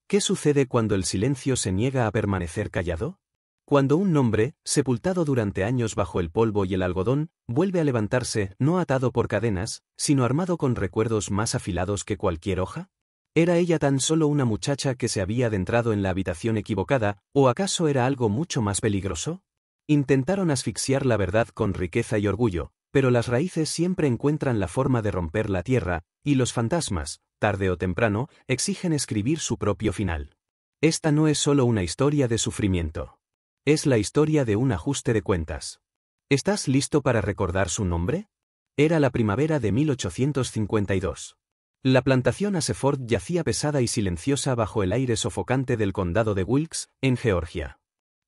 ¿Qué sucede cuando el silencio se niega a permanecer callado? Cuando un nombre, sepultado durante años bajo el polvo y el algodón, vuelve a levantarse, no atado por cadenas, sino armado con recuerdos más afilados que cualquier hoja. ¿Era ella tan solo una muchacha que se había adentrado en la habitación equivocada, o acaso era algo mucho más peligroso? Intentaron asfixiar la verdad con riqueza y orgullo, pero las raíces siempre encuentran la forma de romper la tierra, y los fantasmas, tarde o temprano, exigen escribir su propio final. Esta no es solo una historia de sufrimiento. Es la historia de un ajuste de cuentas. ¿Estás listo para recordar su nombre? Era la primavera de 1852. La plantación Aseford yacía pesada y silenciosa bajo el aire sofocante del condado de Wilkes, en Georgia.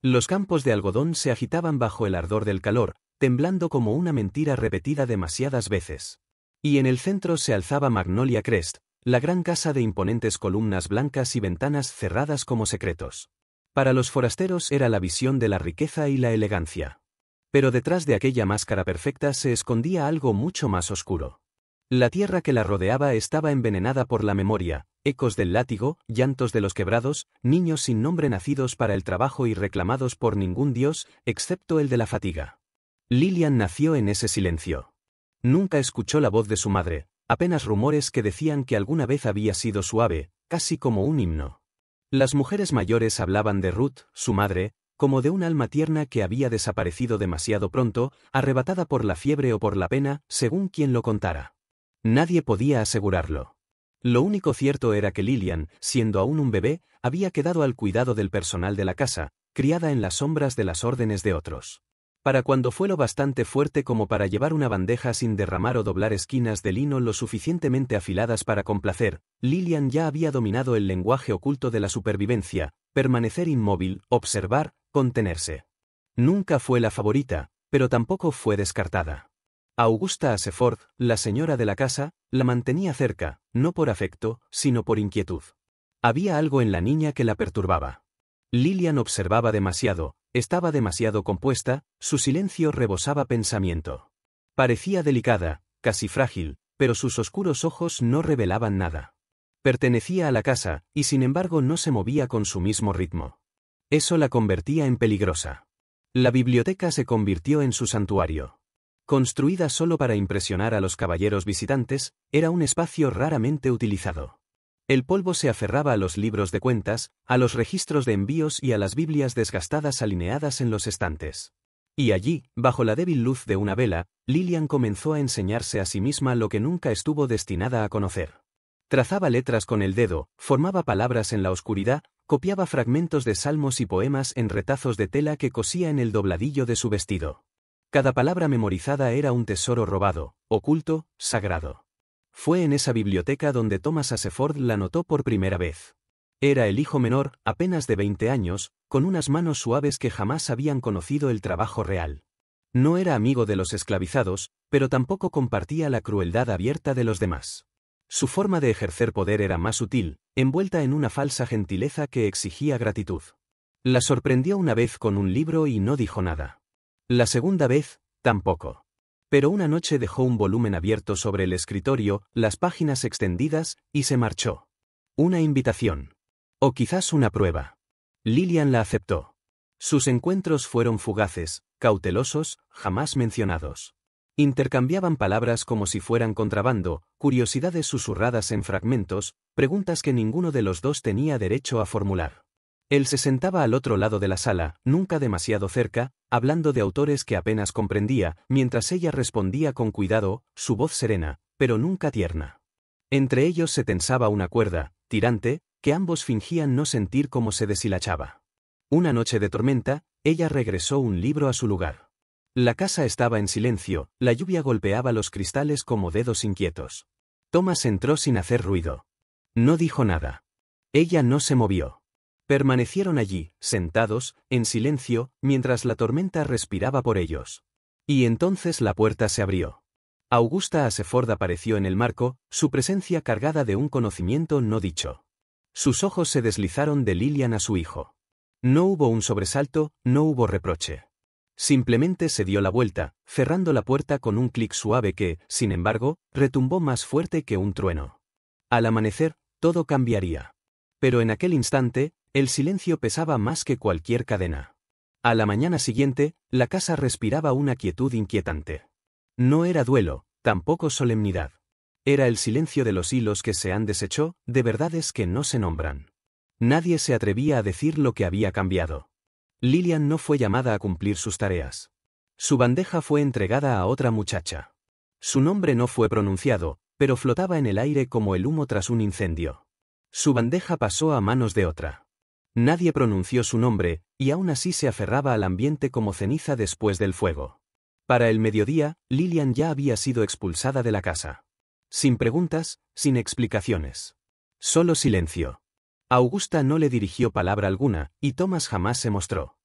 Los campos de algodón se agitaban bajo el ardor del calor, temblando como una mentira repetida demasiadas veces. Y en el centro se alzaba Magnolia Crest, la gran casa de imponentes columnas blancas y ventanas cerradas como secretos. Para los forasteros era la visión de la riqueza y la elegancia. Pero detrás de aquella máscara perfecta se escondía algo mucho más oscuro. La tierra que la rodeaba estaba envenenada por la memoria, ecos del látigo, llantos de los quebrados, niños sin nombre nacidos para el trabajo y reclamados por ningún dios, excepto el de la fatiga. Lillian nació en ese silencio. Nunca escuchó la voz de su madre, apenas rumores que decían que alguna vez había sido suave, casi como un himno. Las mujeres mayores hablaban de Ruth, su madre, como de un alma tierna que había desaparecido demasiado pronto, arrebatada por la fiebre o por la pena, según quien lo contara. Nadie podía asegurarlo. Lo único cierto era que Lillian, siendo aún un bebé, había quedado al cuidado del personal de la casa, criada en las sombras de las órdenes de otros. Para cuando fue lo bastante fuerte como para llevar una bandeja sin derramar o doblar esquinas de lino lo suficientemente afiladas para complacer, Lillian ya había dominado el lenguaje oculto de la supervivencia, permanecer inmóvil, observar, contenerse. Nunca fue la favorita, pero tampoco fue descartada. Augusta Aseford, la señora de la casa, la mantenía cerca, no por afecto, sino por inquietud. Había algo en la niña que la perturbaba. Lillian observaba demasiado, estaba demasiado compuesta, su silencio rebosaba pensamiento. Parecía delicada, casi frágil, pero sus oscuros ojos no revelaban nada. Pertenecía a la casa, y sin embargo no se movía con su mismo ritmo. Eso la convertía en peligrosa. La biblioteca se convirtió en su santuario. Construida solo para impresionar a los caballeros visitantes, era un espacio raramente utilizado. El polvo se aferraba a los libros de cuentas, a los registros de envíos y a las Biblias desgastadas alineadas en los estantes. Y allí, bajo la débil luz de una vela, Lillian comenzó a enseñarse a sí misma lo que nunca estuvo destinada a conocer. Trazaba letras con el dedo, formaba palabras en la oscuridad, copiaba fragmentos de salmos y poemas en retazos de tela que cosía en el dobladillo de su vestido. Cada palabra memorizada era un tesoro robado, oculto, sagrado. Fue en esa biblioteca donde Thomas Aseford la notó por primera vez. Era el hijo menor, apenas de 20 años, con unas manos suaves que jamás habían conocido el trabajo real. No era amigo de los esclavizados, pero tampoco compartía la crueldad abierta de los demás. Su forma de ejercer poder era más sutil, envuelta en una falsa gentileza que exigía gratitud. La sorprendió una vez con un libro y no dijo nada. La segunda vez, tampoco. Pero una noche dejó un volumen abierto sobre el escritorio, las páginas extendidas, y se marchó. Una invitación. O quizás una prueba. Lillian la aceptó. Sus encuentros fueron fugaces, cautelosos, jamás mencionados. Intercambiaban palabras como si fueran contrabando, curiosidades susurradas en fragmentos, preguntas que ninguno de los dos tenía derecho a formular. Él se sentaba al otro lado de la sala, nunca demasiado cerca, hablando de autores que apenas comprendía, mientras ella respondía con cuidado, su voz serena, pero nunca tierna. Entre ellos se tensaba una cuerda, tirante, que ambos fingían no sentir cómo se deshilachaba. Una noche de tormenta, ella regresó un libro a su lugar. La casa estaba en silencio, la lluvia golpeaba los cristales como dedos inquietos. Thomas entró sin hacer ruido. No dijo nada. Ella no se movió. Permanecieron allí, sentados, en silencio, mientras la tormenta respiraba por ellos. Y entonces la puerta se abrió. Augusta Aseford apareció en el marco, su presencia cargada de un conocimiento no dicho. Sus ojos se deslizaron de Lillian a su hijo. No hubo un sobresalto, no hubo reproche. Simplemente se dio la vuelta, cerrando la puerta con un clic suave que, sin embargo, retumbó más fuerte que un trueno. Al amanecer, todo cambiaría. Pero en aquel instante, el silencio pesaba más que cualquier cadena. A la mañana siguiente, la casa respiraba una quietud inquietante. No era duelo, tampoco solemnidad. Era el silencio de los hilos que se han deshecho, de verdades que no se nombran. Nadie se atrevía a decir lo que había cambiado. Lilian no fue llamada a cumplir sus tareas. Su bandeja fue entregada a otra muchacha. Su nombre no fue pronunciado, pero flotaba en el aire como el humo tras un incendio. Su bandeja pasó a manos de otra. Nadie pronunció su nombre, y aún así se aferraba al ambiente como ceniza después del fuego. Para el mediodía, Lilian ya había sido expulsada de la casa. Sin preguntas, sin explicaciones. Solo silencio. Augusta no le dirigió palabra alguna, y Thomas jamás se mostró.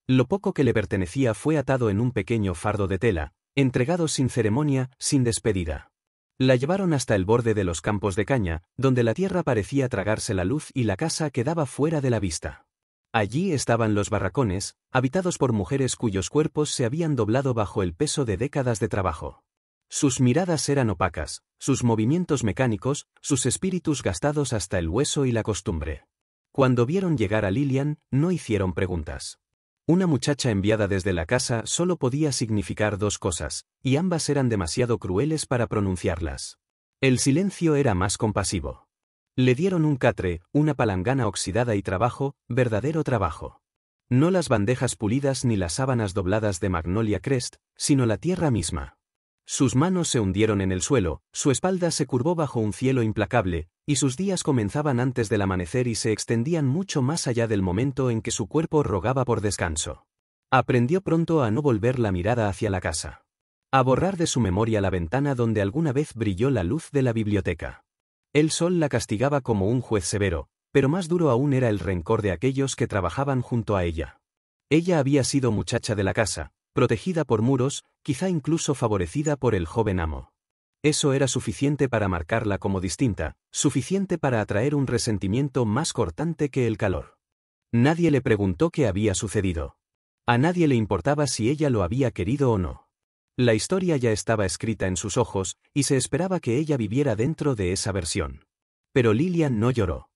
Lo poco que le pertenecía fue atado en un pequeño fardo de tela, entregado sin ceremonia, sin despedida. La llevaron hasta el borde de los campos de caña, donde la tierra parecía tragarse la luz y la casa quedaba fuera de la vista. Allí estaban los barracones, habitados por mujeres cuyos cuerpos se habían doblado bajo el peso de décadas de trabajo. Sus miradas eran opacas, sus movimientos mecánicos, sus espíritus gastados hasta el hueso y la costumbre. Cuando vieron llegar a Lilian, no hicieron preguntas. Una muchacha enviada desde la casa solo podía significar dos cosas, y ambas eran demasiado crueles para pronunciarlas. El silencio era más compasivo. Le dieron un catre, una palangana oxidada y trabajo, verdadero trabajo. No las bandejas pulidas ni las sábanas dobladas de Magnolia Crest, sino la tierra misma. Sus manos se hundieron en el suelo, su espalda se curvó bajo un cielo implacable, y sus días comenzaban antes del amanecer y se extendían mucho más allá del momento en que su cuerpo rogaba por descanso. Aprendió pronto a no volver la mirada hacia la casa. A borrar de su memoria la ventana donde alguna vez brilló la luz de la biblioteca. El sol la castigaba como un juez severo, pero más duro aún era el rencor de aquellos que trabajaban junto a ella. Ella había sido muchacha de la casa, protegida por muros, quizá incluso favorecida por el joven amo. Eso era suficiente para marcarla como distinta, suficiente para atraer un resentimiento más cortante que el calor. Nadie le preguntó qué había sucedido. A nadie le importaba si ella lo había querido o no. La historia ya estaba escrita en sus ojos, y se esperaba que ella viviera dentro de esa versión. Pero Lilian no lloró.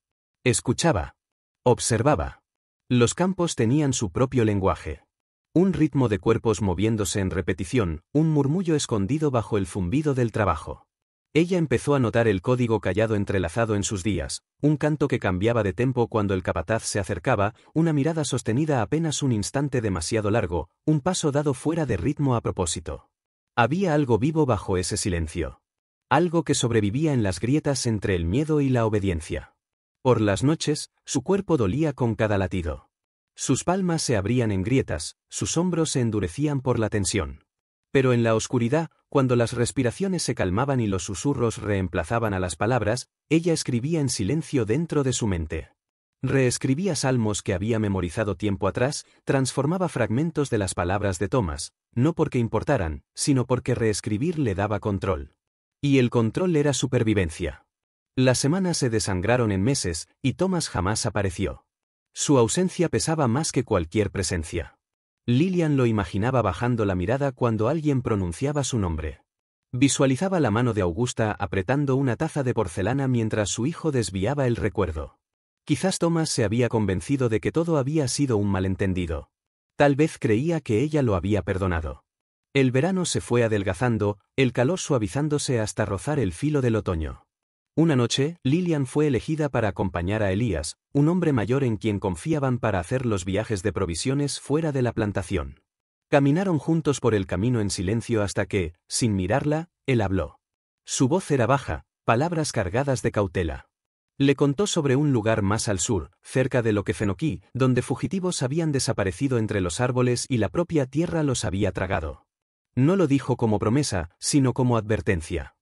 Escuchaba. Observaba. Los campos tenían su propio lenguaje. Un ritmo de cuerpos moviéndose en repetición, un murmullo escondido bajo el zumbido del trabajo. Ella empezó a notar el código callado entrelazado en sus días, un canto que cambiaba de tempo cuando el capataz se acercaba, una mirada sostenida apenas un instante demasiado largo, un paso dado fuera de ritmo a propósito. Había algo vivo bajo ese silencio. Algo que sobrevivía en las grietas entre el miedo y la obediencia. Por las noches, su cuerpo dolía con cada latido. Sus palmas se abrían en grietas, sus hombros se endurecían por la tensión. Pero en la oscuridad, cuando las respiraciones se calmaban y los susurros reemplazaban a las palabras, ella escribía en silencio dentro de su mente. Reescribía salmos que había memorizado tiempo atrás, transformaba fragmentos de las palabras de Thomas, no porque importaran, sino porque reescribir le daba control. Y el control era supervivencia. Las semanas se desangraron en meses, y Thomas jamás apareció. Su ausencia pesaba más que cualquier presencia. Lilian lo imaginaba bajando la mirada cuando alguien pronunciaba su nombre. Visualizaba la mano de Augusta apretando una taza de porcelana mientras su hijo desviaba el recuerdo. Quizás Thomas se había convencido de que todo había sido un malentendido. Tal vez creía que ella lo había perdonado. El verano se fue adelgazando, el calor suavizándose hasta rozar el filo del otoño. Una noche, Lilian fue elegida para acompañar a Elías, un hombre mayor en quien confiaban para hacer los viajes de provisiones fuera de la plantación. Caminaron juntos por el camino en silencio hasta que, sin mirarla, él habló. Su voz era baja, palabras cargadas de cautela. Le contó sobre un lugar más al sur, cerca de Loquefenoquí, donde fugitivos habían desaparecido entre los árboles y la propia tierra los había tragado. No lo dijo como promesa, sino como advertencia.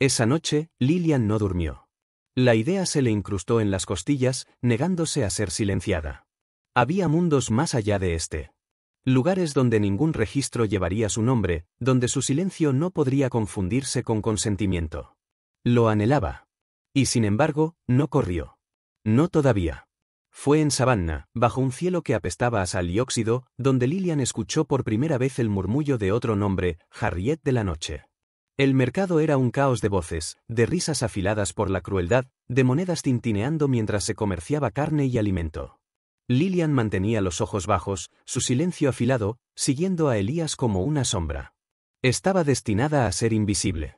Esa noche, Lilian no durmió. La idea se le incrustó en las costillas, negándose a ser silenciada. Había mundos más allá de este. Lugares donde ningún registro llevaría su nombre, donde su silencio no podría confundirse con consentimiento. Lo anhelaba. Y sin embargo, no corrió. No todavía. Fue en Savannah, bajo un cielo que apestaba a sal y óxido, donde Lilian escuchó por primera vez el murmullo de otro nombre, Harriet de la noche. El mercado era un caos de voces, de risas afiladas por la crueldad, de monedas tintineando mientras se comerciaba carne y alimento. Lilian mantenía los ojos bajos, su silencio afilado, siguiendo a Elías como una sombra. Estaba destinada a ser invisible.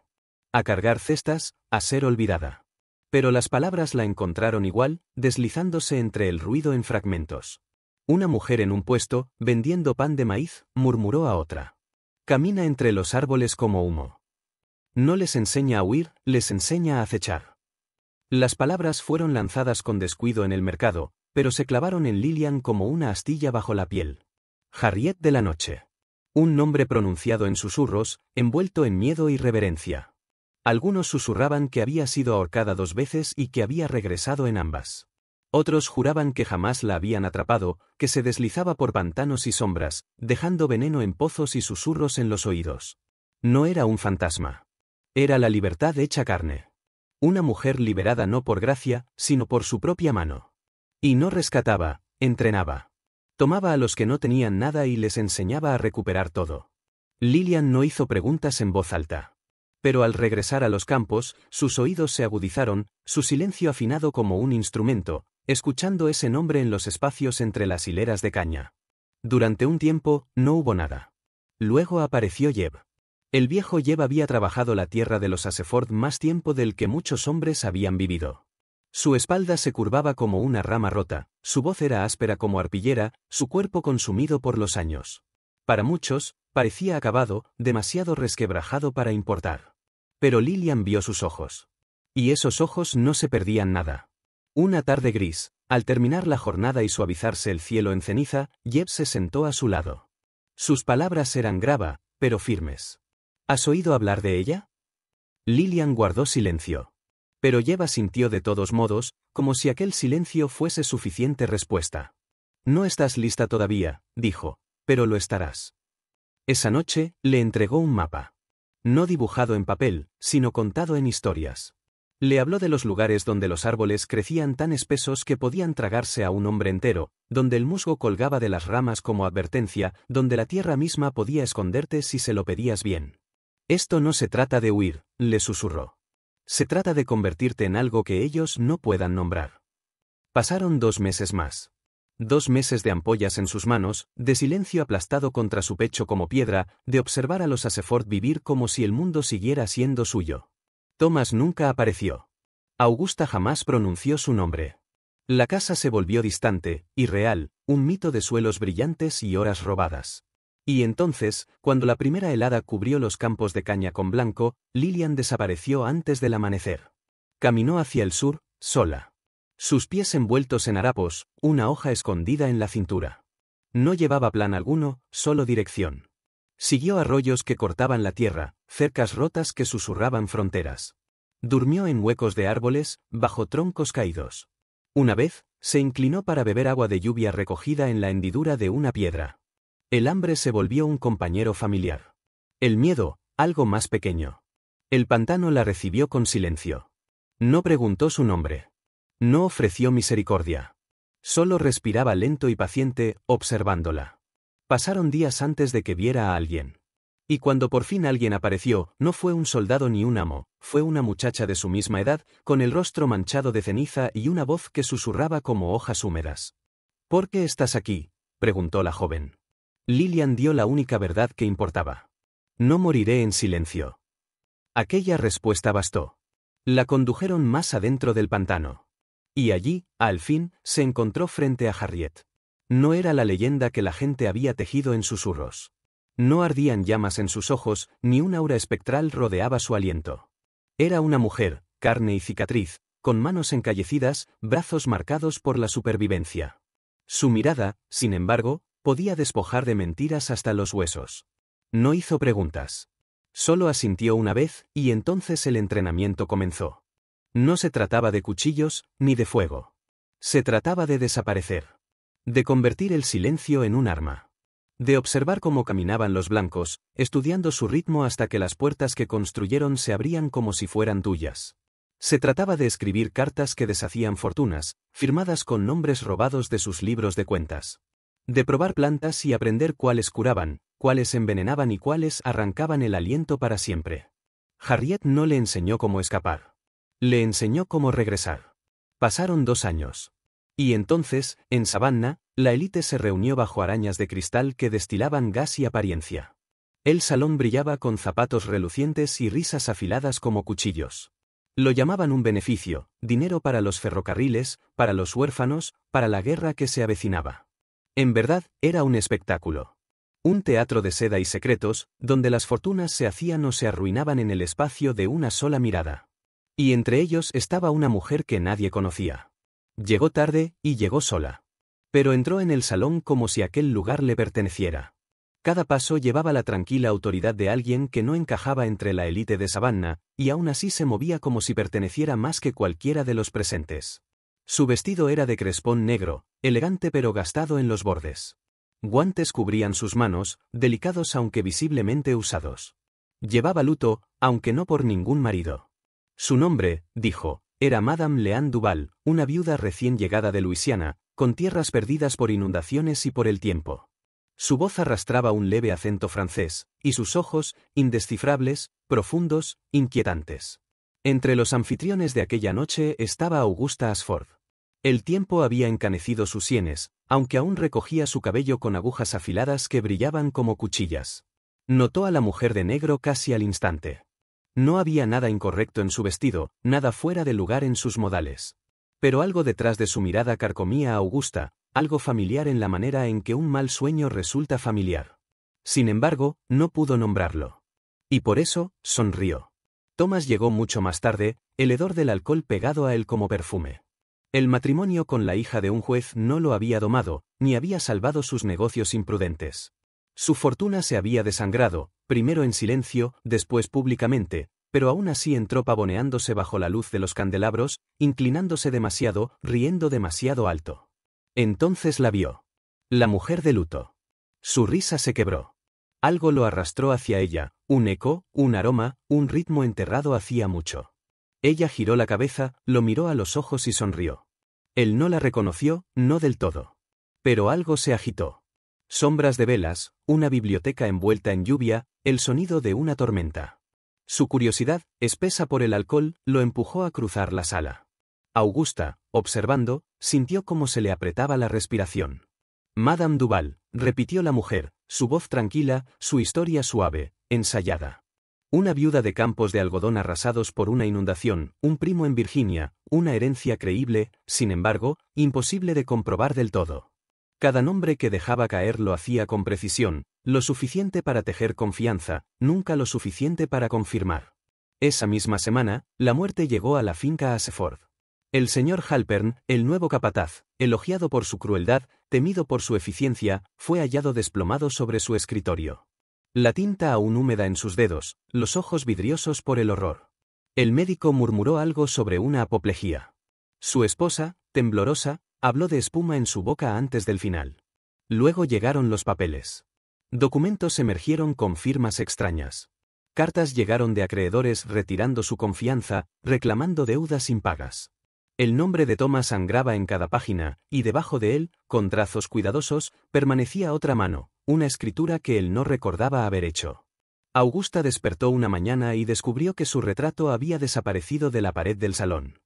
A cargar cestas, a ser olvidada. Pero las palabras la encontraron igual, deslizándose entre el ruido en fragmentos. Una mujer en un puesto, vendiendo pan de maíz, murmuró a otra. Camina entre los árboles como humo. No les enseña a huir, les enseña a acechar. Las palabras fueron lanzadas con descuido en el mercado, pero se clavaron en Lilian como una astilla bajo la piel. Harriet de la noche. Un nombre pronunciado en susurros, envuelto en miedo y reverencia. Algunos susurraban que había sido ahorcada 2 veces y que había regresado en ambas. Otros juraban que jamás la habían atrapado, que se deslizaba por pantanos y sombras, dejando veneno en pozos y susurros en los oídos. No era un fantasma. Era la libertad hecha carne. Una mujer liberada no por gracia, sino por su propia mano. Y no rescataba, entrenaba. Tomaba a los que no tenían nada y les enseñaba a recuperar todo. Lilian no hizo preguntas en voz alta. Pero al regresar a los campos, sus oídos se agudizaron, su silencio afinado como un instrumento, escuchando ese nombre en los espacios entre las hileras de caña. Durante un tiempo, no hubo nada. Luego apareció Jeb. El viejo Jeb había trabajado la tierra de los Aseford más tiempo del que muchos hombres habían vivido. Su espalda se curvaba como una rama rota, su voz era áspera como arpillera, su cuerpo consumido por los años. Para muchos, parecía acabado, demasiado resquebrajado para importar. Pero Lilian vio sus ojos. Y esos ojos no se perdían nada. Una tarde gris, al terminar la jornada y suavizarse el cielo en ceniza, Jeb se sentó a su lado. Sus palabras eran grava, pero firmes. ¿Has oído hablar de ella? Lilian guardó silencio. Pero Jeb asintió de todos modos, como si aquel silencio fuese suficiente respuesta. No estás lista todavía, dijo, pero lo estarás. Esa noche, le entregó un mapa. No dibujado en papel, sino contado en historias. Le habló de los lugares donde los árboles crecían tan espesos que podían tragarse a un hombre entero, donde el musgo colgaba de las ramas como advertencia, donde la tierra misma podía esconderte si se lo pedías bien. Esto no se trata de huir, le susurró. Se trata de convertirte en algo que ellos no puedan nombrar. Pasaron 2 meses más. 2 meses de ampollas en sus manos, de silencio aplastado contra su pecho como piedra, de observar a los Aseford vivir como si el mundo siguiera siendo suyo. Thomas nunca apareció. Augusta jamás pronunció su nombre. La casa se volvió distante, irreal, un mito de suelos brillantes y horas robadas. Y entonces, cuando la primera helada cubrió los campos de caña con blanco, Lilian desapareció antes del amanecer. Caminó hacia el sur, sola. Sus pies envueltos en harapos, una hoja escondida en la cintura. No llevaba plan alguno, solo dirección. Siguió arroyos que cortaban la tierra, cercas rotas que susurraban fronteras. Durmió en huecos de árboles, bajo troncos caídos. Una vez, se inclinó para beber agua de lluvia recogida en la hendidura de una piedra. El hambre se volvió un compañero familiar. El miedo, algo más pequeño. El pantano la recibió con silencio. No preguntó su nombre. No ofreció misericordia. Solo respiraba lento y paciente, observándola. Pasaron días antes de que viera a alguien. Y cuando por fin alguien apareció, no fue un soldado ni un amo, fue una muchacha de su misma edad, con el rostro manchado de ceniza y una voz que susurraba como hojas húmedas. ¿Por qué estás aquí?, preguntó la joven. Lilian dio la única verdad que importaba. No moriré en silencio. Aquella respuesta bastó. La condujeron más adentro del pantano. Y allí, al fin, se encontró frente a Harriet. No era la leyenda que la gente había tejido en susurros. No ardían llamas en sus ojos, ni un aura espectral rodeaba su aliento. Era una mujer, carne y cicatriz, con manos encallecidas, brazos marcados por la supervivencia. Su mirada, sin embargo, podía despojar de mentiras hasta los huesos. No hizo preguntas. Solo asintió una vez, y entonces el entrenamiento comenzó. No se trataba de cuchillos, ni de fuego. Se trataba de desaparecer. De convertir el silencio en un arma. De observar cómo caminaban los blancos, estudiando su ritmo hasta que las puertas que construyeron se abrían como si fueran tuyas. Se trataba de escribir cartas que deshacían fortunas, firmadas con nombres robados de sus libros de cuentas. De probar plantas y aprender cuáles curaban, cuáles envenenaban y cuáles arrancaban el aliento para siempre. Harriet no le enseñó cómo escapar. Le enseñó cómo regresar. Pasaron 2 años. Y entonces, en Savannah, la élite se reunió bajo arañas de cristal que destilaban gas y apariencia. El salón brillaba con zapatos relucientes y risas afiladas como cuchillos. Lo llamaban un beneficio, dinero para los ferrocarriles, para los huérfanos, para la guerra que se avecinaba. En verdad, era un espectáculo. Un teatro de seda y secretos, donde las fortunas se hacían o se arruinaban en el espacio de una sola mirada. Y entre ellos estaba una mujer que nadie conocía. Llegó tarde, y llegó sola. Pero entró en el salón como si aquel lugar le perteneciera. Cada paso llevaba la tranquila autoridad de alguien que no encajaba entre la élite de Savannah, y aún así se movía como si perteneciera más que cualquiera de los presentes. Su vestido era de crespón negro, elegante pero gastado en los bordes. Guantes cubrían sus manos, delicados aunque visiblemente usados. Llevaba luto, aunque no por ningún marido. Su nombre, dijo, era Madame Leanne Duval, una viuda recién llegada de Luisiana, con tierras perdidas por inundaciones y por el tiempo. Su voz arrastraba un leve acento francés, y sus ojos, indescifrables, profundos, inquietantes. Entre los anfitriones de aquella noche estaba Augusta Ashford. El tiempo había encanecido sus sienes, aunque aún recogía su cabello con agujas afiladas que brillaban como cuchillas. Notó a la mujer de negro casi al instante. No había nada incorrecto en su vestido, nada fuera de lugar en sus modales. Pero algo detrás de su mirada carcomía a Augusta, algo familiar en la manera en que un mal sueño resulta familiar. Sin embargo, no pudo nombrarlo. Y por eso, sonrió. Thomas llegó mucho más tarde, el hedor del alcohol pegado a él como perfume. El matrimonio con la hija de un juez no lo había domado, ni había salvado sus negocios imprudentes. Su fortuna se había desangrado, primero en silencio, después públicamente, pero aún así entró pavoneándose bajo la luz de los candelabros, inclinándose demasiado, riendo demasiado alto. Entonces la vio. La mujer de luto. Su risa se quebró. Algo lo arrastró hacia ella, un eco, un aroma, un ritmo enterrado hacía mucho. Ella giró la cabeza, lo miró a los ojos y sonrió. Él no la reconoció, no del todo. Pero algo se agitó. Sombras de velas, una biblioteca envuelta en lluvia, el sonido de una tormenta. Su curiosidad, espesa por el alcohol, lo empujó a cruzar la sala. Augusta, observando, sintió cómo se le apretaba la respiración. Madame Duval, repitió la mujer, su voz tranquila, su historia suave, ensayada. Una viuda de campos de algodón arrasados por una inundación, un primo en Virginia, una herencia creíble, sin embargo, imposible de comprobar del todo. Cada nombre que dejaba caer lo hacía con precisión, lo suficiente para tejer confianza, nunca lo suficiente para confirmar. Esa misma semana, la muerte llegó a la finca Ashford. El señor Halpern, el nuevo capataz, elogiado por su crueldad, temido por su eficiencia, fue hallado desplomado sobre su escritorio. La tinta aún húmeda en sus dedos, los ojos vidriosos por el horror. El médico murmuró algo sobre una apoplejía. Su esposa, temblorosa, habló de espuma en su boca antes del final. Luego llegaron los papeles. Documentos emergieron con firmas extrañas. Cartas llegaron de acreedores retirando su confianza, reclamando deudas impagas. El nombre de Thomas sangraba en cada página, y debajo de él, con trazos cuidadosos, permanecía otra mano, una escritura que él no recordaba haber hecho. Augusta despertó una mañana y descubrió que su retrato había desaparecido de la pared del salón.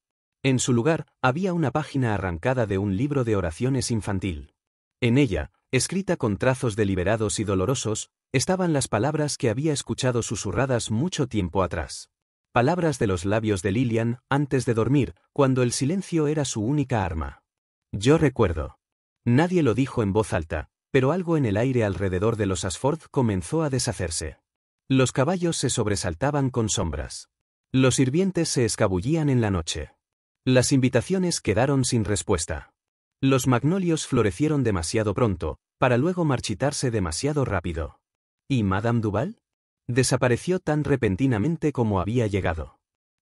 En su lugar, había una página arrancada de un libro de oraciones infantil. En ella, escrita con trazos deliberados y dolorosos, estaban las palabras que había escuchado susurradas mucho tiempo atrás. Palabras de los labios de Lillian, antes de dormir, cuando el silencio era su única arma. Yo recuerdo. Nadie lo dijo en voz alta, pero algo en el aire alrededor de los Ashford comenzó a deshacerse. Los caballos se sobresaltaban con sombras. Los sirvientes se escabullían en la noche. Las invitaciones quedaron sin respuesta. Los magnolios florecieron demasiado pronto, para luego marchitarse demasiado rápido. ¿Y Madame Duval? Desapareció tan repentinamente como había llegado.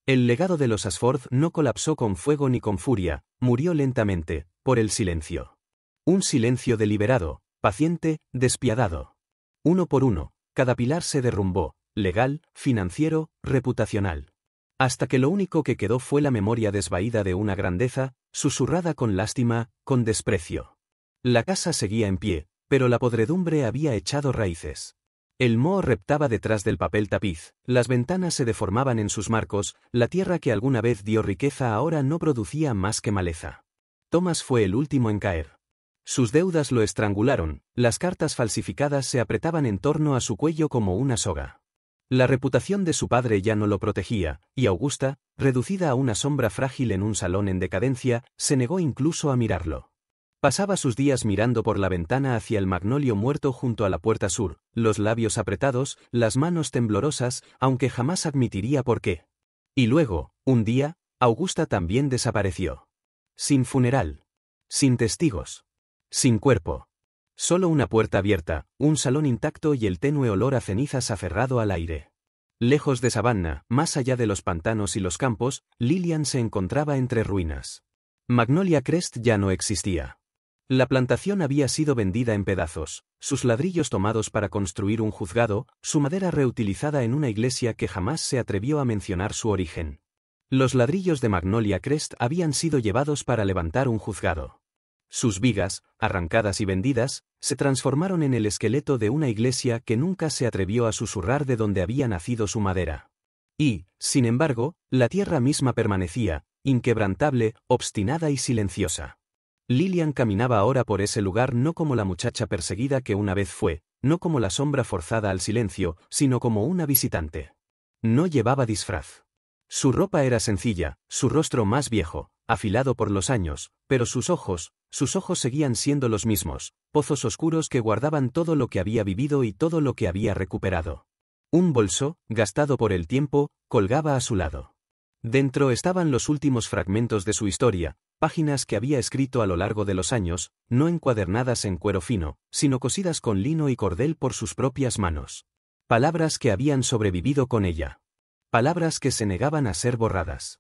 El legado de los Ashford no colapsó con fuego ni con furia, murió lentamente, por el silencio. Un silencio deliberado, paciente, despiadado. Uno por uno, cada pilar se derrumbó, legal, financiero, reputacional. Hasta que lo único que quedó fue la memoria desvaída de una grandeza, susurrada con lástima, con desprecio. La casa seguía en pie, pero la podredumbre había echado raíces. El moho reptaba detrás del papel tapiz, las ventanas se deformaban en sus marcos, la tierra que alguna vez dio riqueza ahora no producía más que maleza. Thomas fue el último en caer. Sus deudas lo estrangularon, las cartas falsificadas se apretaban en torno a su cuello como una soga. La reputación de su padre ya no lo protegía, y Augusta, reducida a una sombra frágil en un salón en decadencia, se negó incluso a mirarlo. Pasaba sus días mirando por la ventana hacia el magnolio muerto junto a la puerta sur, los labios apretados, las manos temblorosas, aunque jamás admitiría por qué. Y luego, un día, Augusta también desapareció. Sin funeral. Sin testigos. Sin cuerpo. Solo una puerta abierta, un salón intacto y el tenue olor a cenizas aferrado al aire. Lejos de Savannah, más allá de los pantanos y los campos, Lillian se encontraba entre ruinas. Magnolia Crest ya no existía. La plantación había sido vendida en pedazos, sus ladrillos tomados para construir un juzgado, su madera reutilizada en una iglesia que jamás se atrevió a mencionar su origen. Los ladrillos de Magnolia Crest habían sido llevados para levantar un juzgado. Sus vigas, arrancadas y vendidas, se transformaron en el esqueleto de una iglesia que nunca se atrevió a susurrar de donde había nacido su madera. Y, sin embargo, la tierra misma permanecía, inquebrantable, obstinada y silenciosa. Lillian caminaba ahora por ese lugar no como la muchacha perseguida que una vez fue, no como la sombra forzada al silencio, sino como una visitante. No llevaba disfraz. Su ropa era sencilla, su rostro más viejo, afilado por los años, pero sus ojos seguían siendo los mismos, pozos oscuros que guardaban todo lo que había vivido y todo lo que había recuperado. Un bolso, gastado por el tiempo, colgaba a su lado. Dentro estaban los últimos fragmentos de su historia, páginas que había escrito a lo largo de los años, no encuadernadas en cuero fino, sino cosidas con lino y cordel por sus propias manos. Palabras que habían sobrevivido con ella. Palabras que se negaban a ser borradas.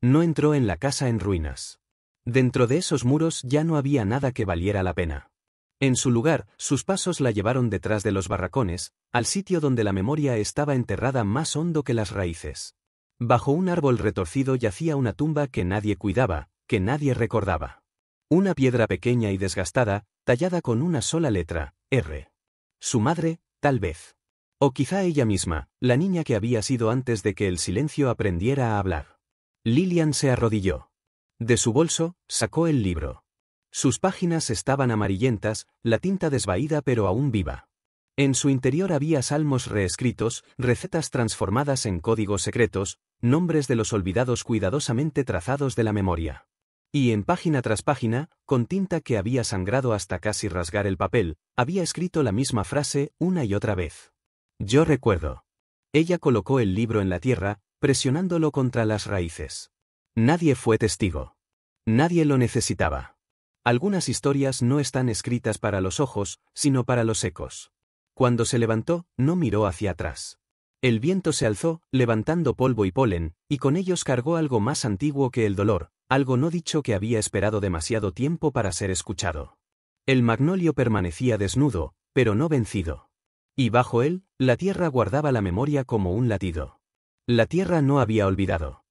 No entró en la casa en ruinas. Dentro de esos muros ya no había nada que valiera la pena. En su lugar, sus pasos la llevaron detrás de los barracones, al sitio donde la memoria estaba enterrada más hondo que las raíces. Bajo un árbol retorcido yacía una tumba que nadie cuidaba, que nadie recordaba. Una piedra pequeña y desgastada, tallada con una sola letra, R. Su madre, tal vez. O quizá ella misma, la niña que había sido antes de que el silencio aprendiera a hablar. Lillian se arrodilló. De su bolso, sacó el libro. Sus páginas estaban amarillentas, la tinta desvaída pero aún viva. En su interior había salmos reescritos, recetas transformadas en códigos secretos, nombres de los olvidados cuidadosamente trazados de la memoria. Y en página tras página, con tinta que había sangrado hasta casi rasgar el papel, había escrito la misma frase una y otra vez. Yo recuerdo. Ella colocó el libro en la tierra, presionándolo contra las raíces. Nadie fue testigo. Nadie lo necesitaba. Algunas historias no están escritas para los ojos, sino para los ecos. Cuando se levantó, no miró hacia atrás. El viento se alzó, levantando polvo y polen, y con ellos cargó algo más antiguo que el dolor, algo no dicho que había esperado demasiado tiempo para ser escuchado. El magnolio permanecía desnudo, pero no vencido. Y bajo él, la tierra guardaba la memoria como un latido. La tierra no había olvidado.